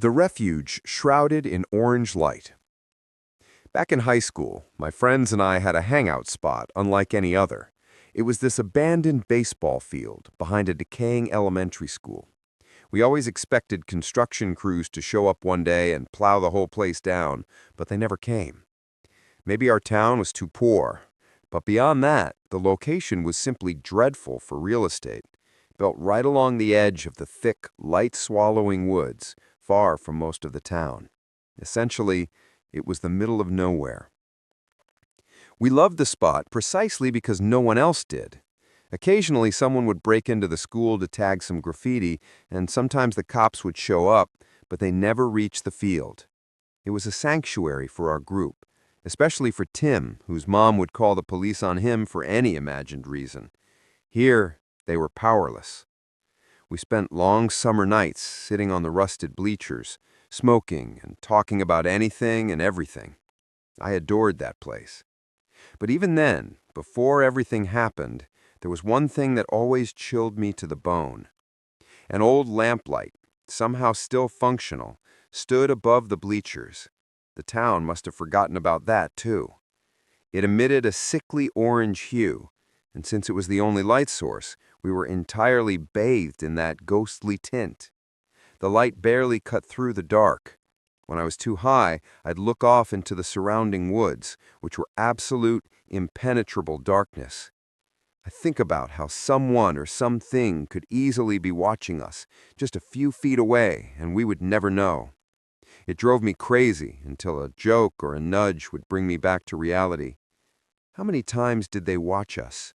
The Refuge, Shrouded in Orange Light. Back in high school, my friends and I had a hangout spot unlike any other. It was this abandoned baseball field behind a decaying elementary school. We always expected construction crews to show up one day and plow the whole place down, but they never came. Maybe our town was too poor, but beyond that, the location was simply dreadful for real estate, built right along the edge of the thick, light-swallowing woods, far from most of the town. Essentially, it was the middle of nowhere. We loved the spot precisely because no one else did. Occasionally, someone would break into the school to tag some graffiti, and sometimes the cops would show up, but they never reached the field. It was a sanctuary for our group, especially for Tim, whose mom would call the police on him for any imagined reason. Here, they were powerless. We spent long summer nights sitting on the rusted bleachers, smoking and talking about anything and everything. I adored that place. But even then, before everything happened, there was one thing that always chilled me to the bone. An old lamplight, somehow still functional, stood above the bleachers. The town must have forgotten about that, too. It emitted a sickly orange hue, and since it was the only light source, we were entirely bathed in that ghostly tint. The light barely cut through the dark. When I was too high, I'd look off into the surrounding woods, which were absolute, impenetrable darkness. I think about how someone or something could easily be watching us, just a few feet away, and we would never know. It drove me crazy until a joke or a nudge would bring me back to reality. How many times did they watch us?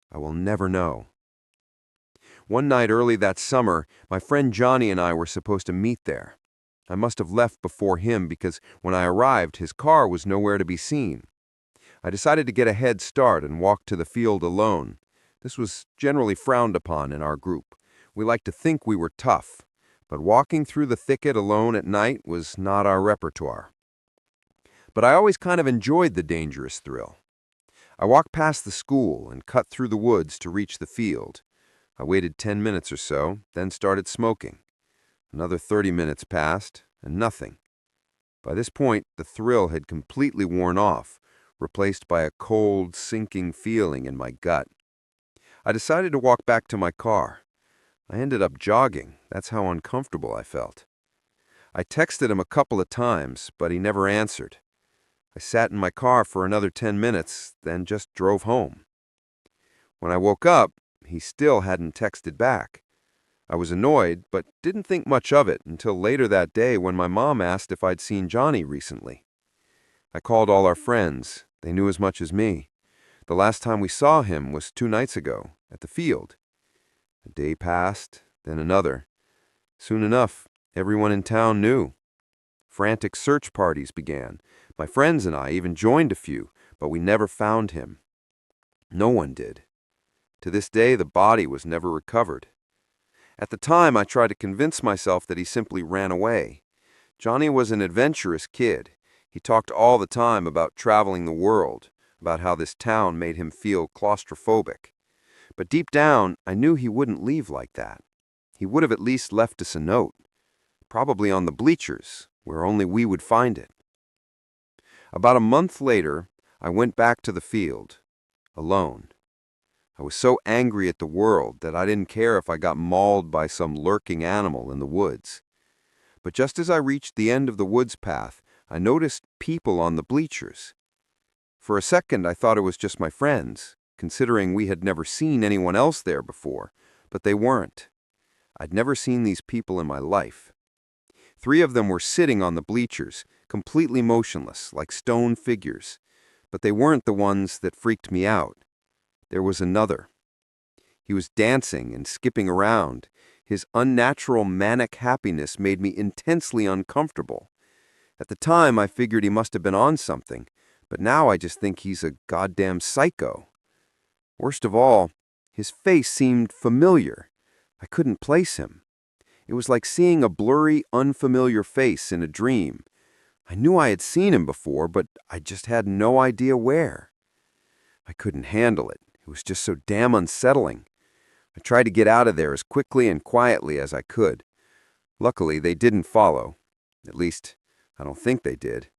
I will never know. One night early that summer, my friend Johnny and I were supposed to meet there. I must have left before him because when I arrived, his car was nowhere to be seen. I decided to get a head start and walk to the field alone. This was generally frowned upon in our group. We liked to think we were tough, but walking through the thicket alone at night was not our repertoire. But I always kind of enjoyed the dangerous thrill. I walked past the school and cut through the woods to reach the field. I waited 10 minutes or so, then started smoking. Another 30 minutes passed, and nothing. By this point, the thrill had completely worn off, replaced by a cold, sinking feeling in my gut. I decided to walk back to my car. I ended up jogging. That's how uncomfortable I felt. I texted him a couple of times, but he never answered. I sat in my car for another 10 minutes, then just drove home. When I woke up, he still hadn't texted back. I was annoyed, but didn't think much of it until later that day when my mom asked if I'd seen Johnny recently. I called all our friends. They knew as much as me. The last time we saw him was 2 nights ago, at the field. A day passed, then another. Soon enough, everyone in town knew. Frantic search parties began. My friends and I even joined a few, but we never found him. No one did. To this day, the body was never recovered. At the time, I tried to convince myself that he simply ran away. Johnny was an adventurous kid. He talked all the time about traveling the world, about how this town made him feel claustrophobic. But deep down, I knew he wouldn't leave like that. He would have at least left us a note, probably on the bleachers, where only we would find it. About a month later, I went back to the field, alone. I was so angry at the world that I didn't care if I got mauled by some lurking animal in the woods. But just as I reached the end of the woods path, I noticed people on the bleachers. For a second, I thought it was just my friends, considering we had never seen anyone else there before, but they weren't. I'd never seen these people in my life. 3 of them were sitting on the bleachers, completely motionless, like stone figures, but they weren't the ones that freaked me out. There was another. He was dancing and skipping around. His unnatural manic happiness made me intensely uncomfortable. At the time, I figured he must have been on something, but now I just think he's a goddamn psycho. Worst of all, his face seemed familiar. I couldn't place him. It was like seeing a blurry, unfamiliar face in a dream. I knew I had seen him before, but I just had no idea where. I couldn't handle it. It was just so damn unsettling. I tried to get out of there as quickly and quietly as I could. Luckily, they didn't follow. At least, I don't think they did.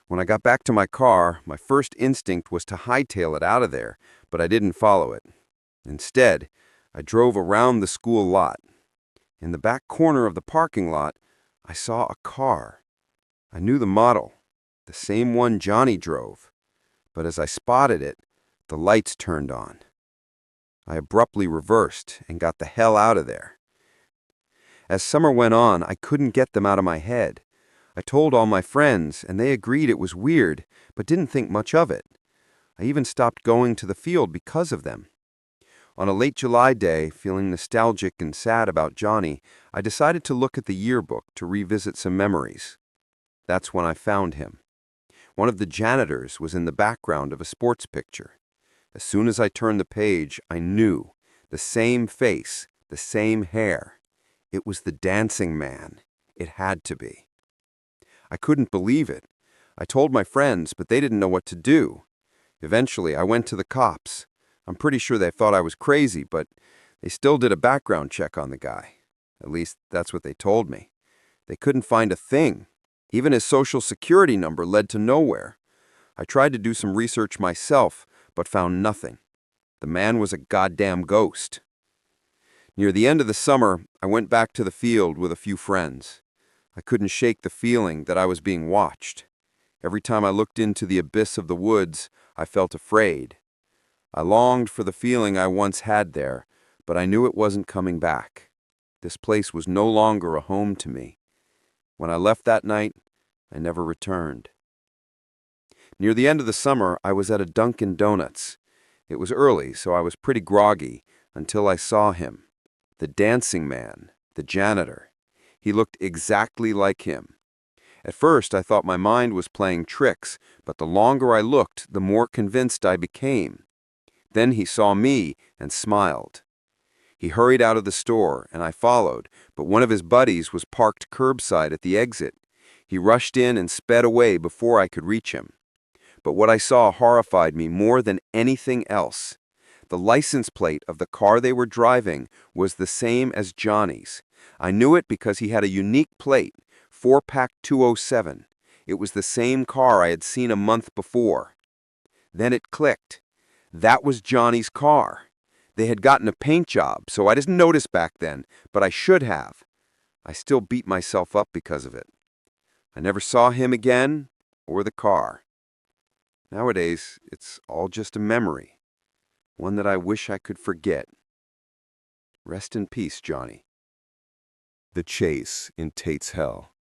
When I got back to my car, my first instinct was to hightail it out of there, but I didn't follow it. Instead, I drove around the school lot. In the back corner of the parking lot, I saw a car. I knew the model, the same one Johnny drove. But as I spotted it, the lights turned on. I abruptly reversed and got the hell out of there. As summer went on, I couldn't get them out of my head. I told all my friends, and they agreed it was weird, but didn't think much of it. I even stopped going to the field because of them. On a late July day, feeling nostalgic and sad about Johnny, I decided to look at the yearbook to revisit some memories. That's when I found him. One of the janitors was in the background of a sports picture. As soon as I turned the page, I knew. The same face, the same hair. It was the dancing man. It had to be. I couldn't believe it. I told my friends, but they didn't know what to do. Eventually, I went to the cops. I'm pretty sure they thought I was crazy, but they still did a background check on the guy. At least, that's what they told me. They couldn't find a thing. Even his social security number led to nowhere. I tried to do some research myself, but found nothing. The man was a goddamn ghost. Near the end of the summer, I went back to the field with a few friends. I couldn't shake the feeling that I was being watched. Every time I looked into the abyss of the woods, I felt afraid. I longed for the feeling I once had there, but I knew it wasn't coming back. This place was no longer a home to me. When I left that night, I never returned. Near the end of the summer, I was at a Dunkin' Donuts. It was early, so I was pretty groggy until I saw him. The dancing man, the janitor. He looked exactly like him. At first, I thought my mind was playing tricks, but the longer I looked, the more convinced I became. Then he saw me and smiled. He hurried out of the store, and I followed, but one of his buddies was parked curbside at the exit. He rushed in and sped away before I could reach him. But what I saw horrified me more than anything else. The license plate of the car they were driving was the same as Johnny's. I knew it because he had a unique plate, 4-pack 207. It was the same car I had seen a month before. Then it clicked. That was Johnny's car. They had gotten a paint job, so I didn't notice back then, but I should have. I still beat myself up because of it. I never saw him again, or the car. Nowadays, it's all just a memory, one that I wish I could forget. Rest in peace, Johnny. The Chase in Tate's Hell.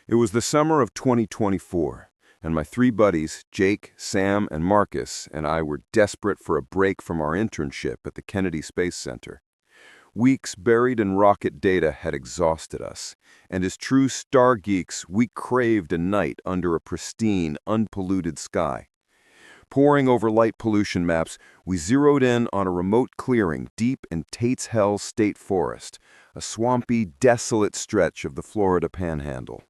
It was the summer of 2024, and my three buddies, Jake, Sam, and Marcus, and I were desperate for a break from our internship at the Kennedy Space Center. Weeks buried in rocket data had exhausted us, and as true star geeks, we craved a night under a pristine, unpolluted sky. Poring over light pollution maps, we zeroed in on a remote clearing deep in Tate's Hell State Forest, a swampy, desolate stretch of the Florida Panhandle.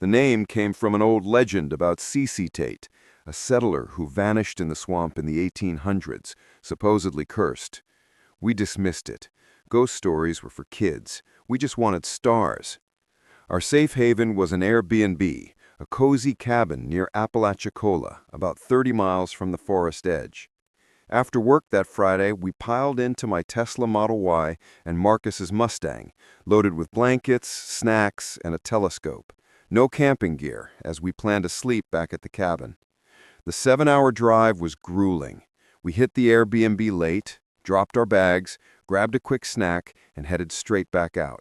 The name came from an old legend about C.C. Tate, a settler who vanished in the swamp in the 1800s, supposedly cursed. We dismissed it. Ghost stories were for kids. We just wanted stars. Our safe haven was an Airbnb, a cozy cabin near Apalachicola, about 30 miles from the forest edge. After work that Friday, we piled into my Tesla Model Y and Marcus's Mustang, loaded with blankets, snacks, and a telescope. No camping gear, as we planned to sleep back at the cabin. The 7-hour drive was grueling. We hit the Airbnb late, dropped our bags, grabbed a quick snack, and headed straight back out.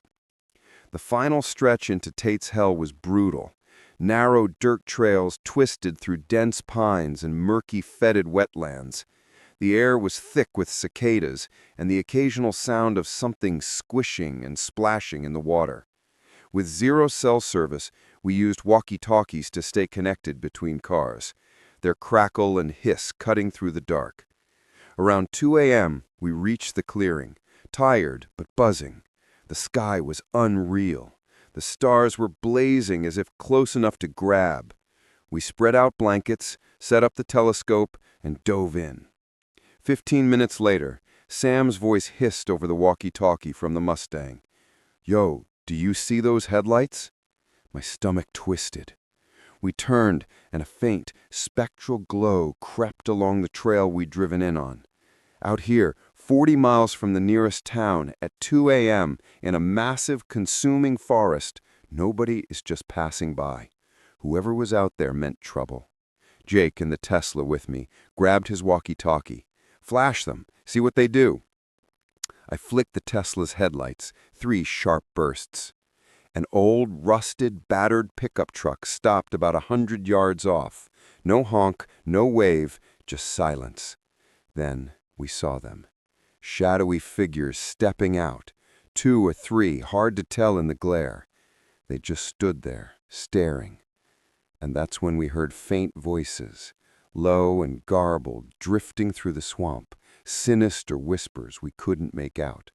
The final stretch into Tate's Hell was brutal. Narrow dirt trails twisted through dense pines and murky, fetid wetlands. The air was thick with cicadas and the occasional sound of something squishing and splashing in the water. With zero cell service, we used walkie-talkies to stay connected between cars, their crackle and hiss cutting through the dark. Around 2 a.m., we reached the clearing, tired but buzzing. The sky was unreal. The stars were blazing as if close enough to grab. We spread out blankets, set up the telescope, and dove in. 15 minutes later, Sam's voice hissed over the walkie-talkie from the Mustang. "Yo, do you see those headlights?" My stomach twisted. We turned, and a faint, spectral glow crept along the trail we'd driven in on. Out here, 40 miles from the nearest town, at 2 a.m., in a massive, consuming forest, nobody is just passing by. Whoever was out there meant trouble. Jake, in the Tesla with me, grabbed his walkie-talkie. "Flash them. See what they do." I flicked the Tesla's headlights, 3 sharp bursts. An old, rusted, battered pickup truck stopped about 100 yards off. No honk, no wave, just silence. Then we saw them. Shadowy figures stepping out. 2 or 3, hard to tell in the glare. They just stood there, staring. And that's when we heard faint voices, low and garbled, drifting through the swamp, sinister whispers we couldn't make out.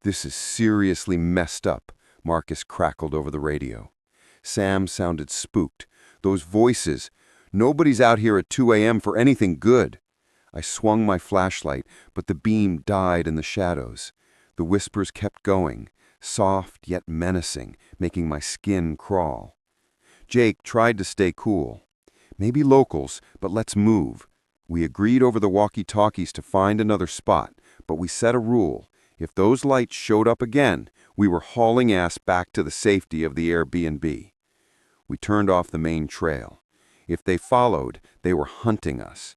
"This is seriously messed up," Marcus crackled over the radio. Sam sounded spooked. "Those voices. Nobody's out here at 2 a.m. for anything good." I swung my flashlight, but the beam died in the shadows. The whispers kept going, soft yet menacing, making my skin crawl. Jake tried to stay cool. "Maybe locals, but let's move." We agreed over the walkie-talkies to find another spot, but we set a rule. If those lights showed up again, we were hauling ass back to the safety of the Airbnb. We turned off the main trail. If they followed, they were hunting us.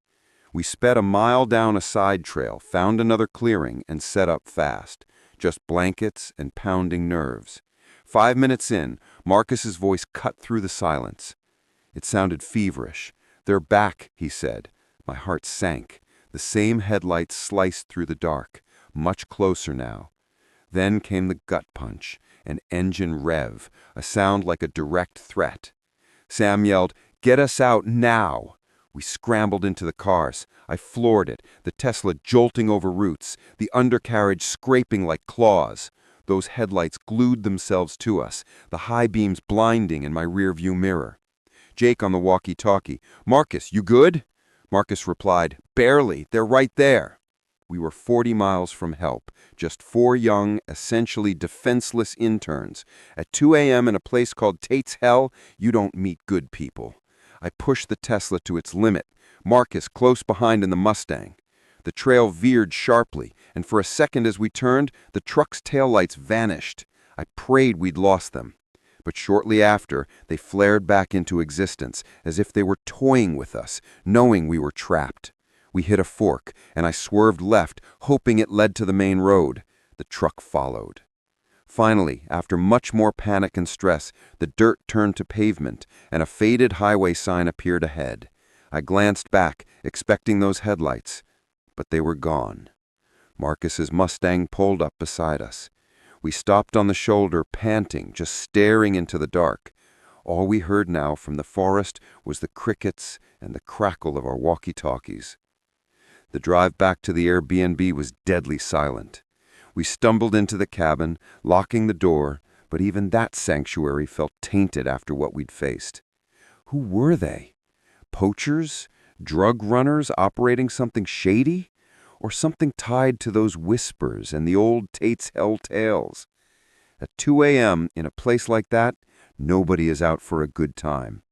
We sped a mile down a side trail, found another clearing, and set up fast. Just blankets and pounding nerves. 5 minutes in, Marcus's voice cut through the silence. It sounded feverish. "They're back," he said. My heart sank. The same headlights sliced through the dark, much closer now. Then came the gut punch, an engine rev, a sound like a direct threat. Sam yelled, "Get us out now!" We scrambled into the cars. I floored it, the Tesla jolting over roots, the undercarriage scraping like claws. Those headlights glued themselves to us, the high beams blinding in my rearview mirror. Jake on the walkie-talkie, "Marcus, you good?" Marcus replied, "Barely, they're right there." We were 40 miles from help, just 4 young, essentially defenseless interns. At 2 a.m. in a place called Tate's Hell, you don't meet good people. I pushed the Tesla to its limit, Marcus close behind in the Mustang. The trail veered sharply, and for a second as we turned, the truck's taillights vanished. I prayed we'd lost them. But shortly after, they flared back into existence, as if they were toying with us, knowing we were trapped. We hit a fork, and I swerved left, hoping it led to the main road. The truck followed. Finally, after much more panic and stress, the dirt turned to pavement, and a faded highway sign appeared ahead. I glanced back, expecting those headlights, but they were gone. Marcus's Mustang pulled up beside us. We stopped on the shoulder, panting, just staring into the dark. All we heard now from the forest was the crickets and the crackle of our walkie-talkies. The drive back to the Airbnb was deadly silent. We stumbled into the cabin, locking the door, but even that sanctuary felt tainted after what we'd faced. Who were they? Poachers? Drug runners operating something shady? Or something tied to those whispers and the old Tate's Hell tales? At 2 a.m. in a place like that, nobody is out for a good time.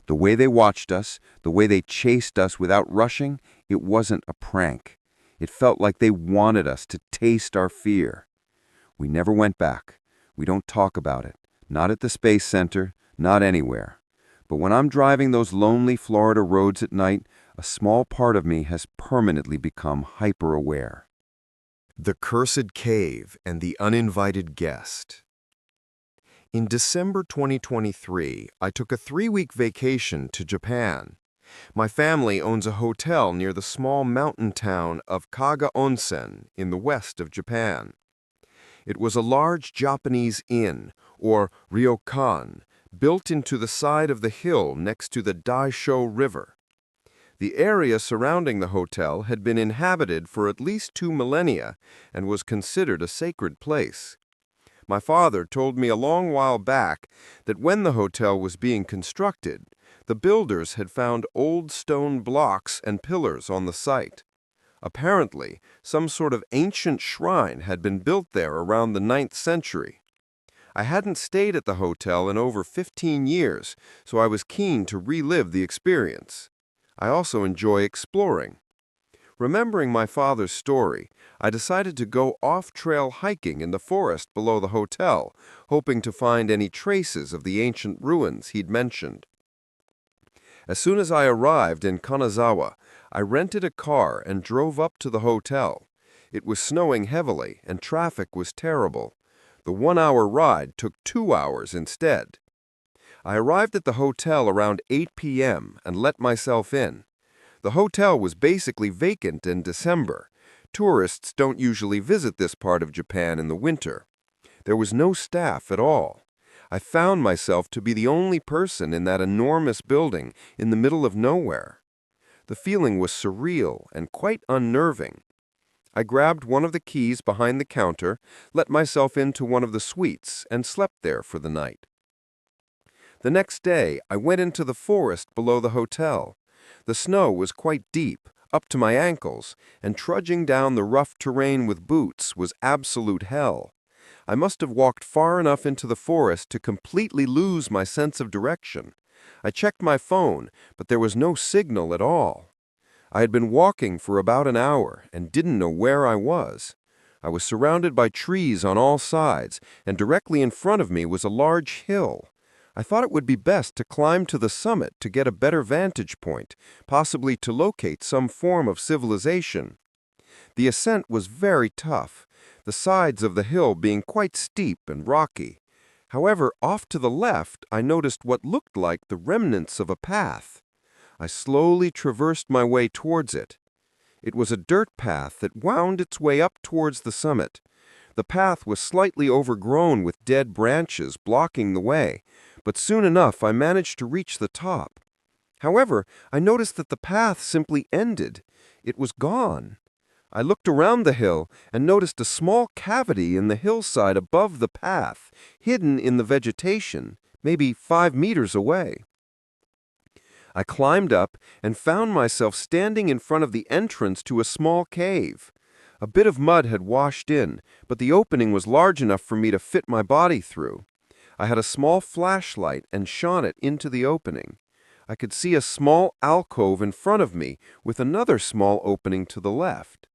The way they watched us, the way they chased us without rushing, it wasn't a prank. It felt like they wanted us to taste our fear. We never went back. We don't talk about it. Not at the Space Center, not anywhere. But when I'm driving those lonely Florida roads at night, a small part of me has permanently become hyper-aware. The Cursed Cave and the Uninvited Guest. In December 2023, I took a 3-week vacation to Japan. My family owns a hotel near the small mountain town of Kaga Onsen in the west of Japan. It was a large Japanese inn, or ryokan, built into the side of the hill next to the Daisho River. The area surrounding the hotel had been inhabited for at least 2 millennia and was considered a sacred place. My father told me a long while back that when the hotel was being constructed, the builders had found old stone blocks and pillars on the site. Apparently, some sort of ancient shrine had been built there around the 9th century. I hadn't stayed at the hotel in over 15 years, so I was keen to relive the experience. I also enjoy exploring. Remembering my father's story, I decided to go off-trail hiking in the forest below the hotel, hoping to find any traces of the ancient ruins he'd mentioned. As soon as I arrived in Kanazawa, I rented a car and drove up to the hotel. It was snowing heavily and traffic was terrible. The 1-hour ride took 2 hours instead. I arrived at the hotel around 8 p.m. and let myself in. The hotel was basically vacant in December. Tourists don't usually visit this part of Japan in the winter. There was no staff at all. I found myself to be the only person in that enormous building in the middle of nowhere. The feeling was surreal and quite unnerving. I grabbed one of the keys behind the counter, let myself into one of the suites, and slept there for the night. The next day, I went into the forest below the hotel. The snow was quite deep, up to my ankles, and trudging down the rough terrain with boots was absolute hell. I must have walked far enough into the forest to completely lose my sense of direction. I checked my phone, but there was no signal at all. I had been walking for about an hour and didn't know where I was. I was surrounded by trees on all sides, and directly in front of me was a large hill. I thought it would be best to climb to the summit to get a better vantage point, possibly to locate some form of civilization. The ascent was very tough, the sides of the hill being quite steep and rocky. However, off to the left, I noticed what looked like the remnants of a path. I slowly traversed my way towards it. It was a dirt path that wound its way up towards the summit. The path was slightly overgrown with dead branches blocking the way, but soon enough I managed to reach the top. However, I noticed that the path simply ended. It was gone. I looked around the hill and noticed a small cavity in the hillside above the path, hidden in the vegetation, maybe 5 meters away. I climbed up and found myself standing in front of the entrance to a small cave. A bit of mud had washed in, but the opening was large enough for me to fit my body through. I had a small flashlight and shone it into the opening. I could see a small alcove in front of me with another small opening to the left.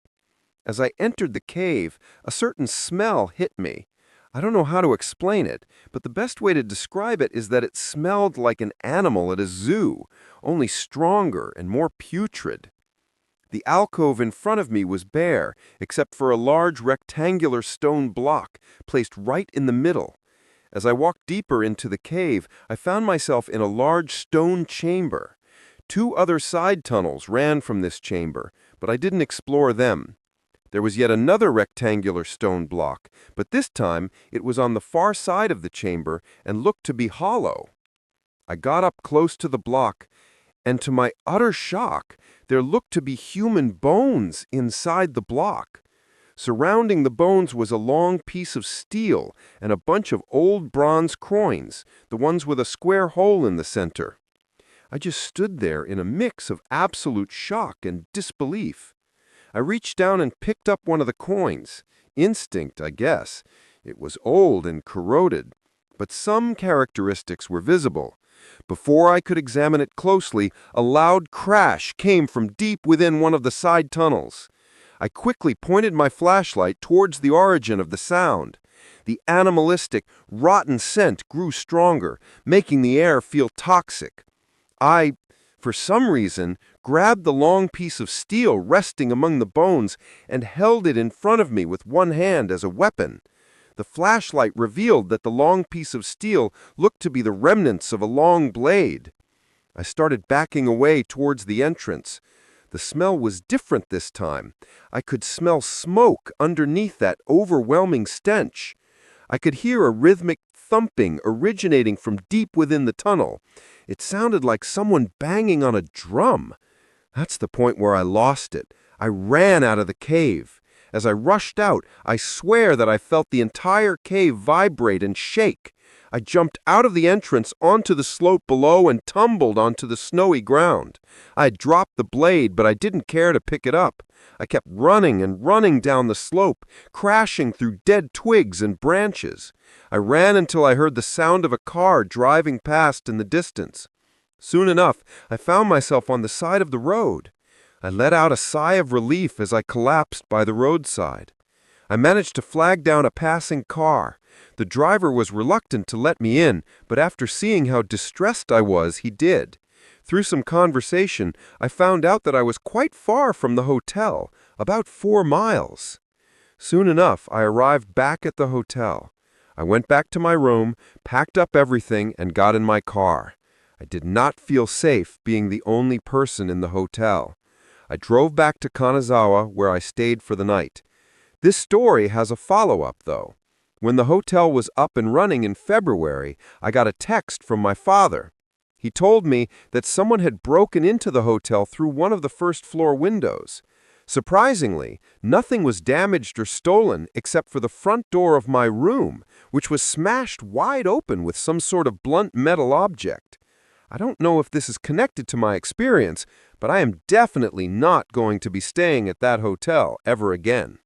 As I entered the cave, a certain smell hit me. I don't know how to explain it, but the best way to describe it is that it smelled like an animal at a zoo, only stronger and more putrid. The alcove in front of me was bare, except for a large rectangular stone block placed right in the middle. As I walked deeper into the cave, I found myself in a large stone chamber. 2 other side tunnels ran from this chamber, but I didn't explore them. There was yet another rectangular stone block, but this time it was on the far side of the chamber and looked to be hollow. I got up close to the block, and to my utter shock, there looked to be human bones inside the block. Surrounding the bones was a long piece of steel and a bunch of old bronze coins, the ones with a square hole in the center. I just stood there in a mix of absolute shock and disbelief. I reached down and picked up one of the coins. Instinct, I guess. It was old and corroded, but some characteristics were visible. Before I could examine it closely, a loud crash came from deep within one of the side tunnels. I quickly pointed my flashlight towards the origin of the sound. The animalistic, rotten scent grew stronger, making the air feel toxic. I, for some reason, grabbed the long piece of steel resting among the bones and held it in front of me with one hand as a weapon. The flashlight revealed that the long piece of steel looked to be the remnants of a long blade. I started backing away towards the entrance. The smell was different this time. I could smell smoke underneath that overwhelming stench. I could hear a rhythmic thumping originating from deep within the tunnel. It sounded like someone banging on a drum. That's the point where I lost it. I ran out of the cave. As I rushed out, I swear that I felt the entire cave vibrate and shake. I jumped out of the entrance onto the slope below and tumbled onto the snowy ground. I had dropped the blade, but I didn't care to pick it up. I kept running and running down the slope, crashing through dead twigs and branches. I ran until I heard the sound of a car driving past in the distance. Soon enough, I found myself on the side of the road. I let out a sigh of relief as I collapsed by the roadside. I managed to flag down a passing car. The driver was reluctant to let me in, but after seeing how distressed I was, he did. Through some conversation, I found out that I was quite far from the hotel, about 4 miles. Soon enough, I arrived back at the hotel. I went back to my room, packed up everything, and got in my car. I did not feel safe being the only person in the hotel. I drove back to Kanazawa, where I stayed for the night. This story has a follow-up, though. When the hotel was up and running in February, I got a text from my father. He told me that someone had broken into the hotel through one of the first-floor windows. Surprisingly, nothing was damaged or stolen except for the front door of my room, which was smashed wide open with some sort of blunt metal object. I don't know if this is connected to my experience, but I am definitely not going to be staying at that hotel ever again.